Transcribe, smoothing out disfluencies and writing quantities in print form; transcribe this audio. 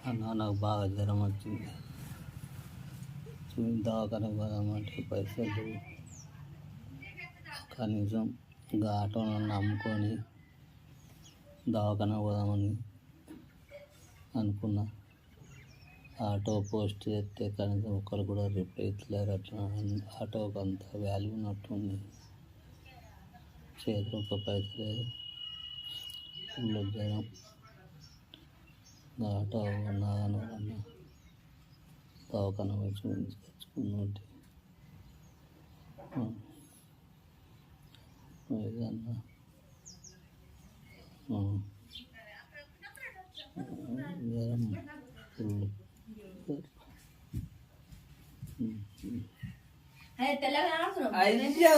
అన్న నాకు బాగా జ్వరం వచ్చింది, దవాఖానకు పోదామంటే పైసలు లేవు. కనీసం ఇంకా ఆటోను నమ్ముకొని దవాఖానకు పోదామని అనుకున్నా. ఆటో పోస్ట్ చేస్తే కనీసం ఒక్కరు కూడా రిప్లై ఇస్తలేరు. అట్లా ఆటోకి అంత వాల్యూ ఉన్నట్టుంది. చేతిలో ఒక పైసలే, ఫుల్ జ్వరం. ఆటో ఉన్నాను అన్న దవాఖాన వచ్చి తెచ్చుకున్నట్టు ఏదన్నా జ్వరం ఫుల్. అయ్యో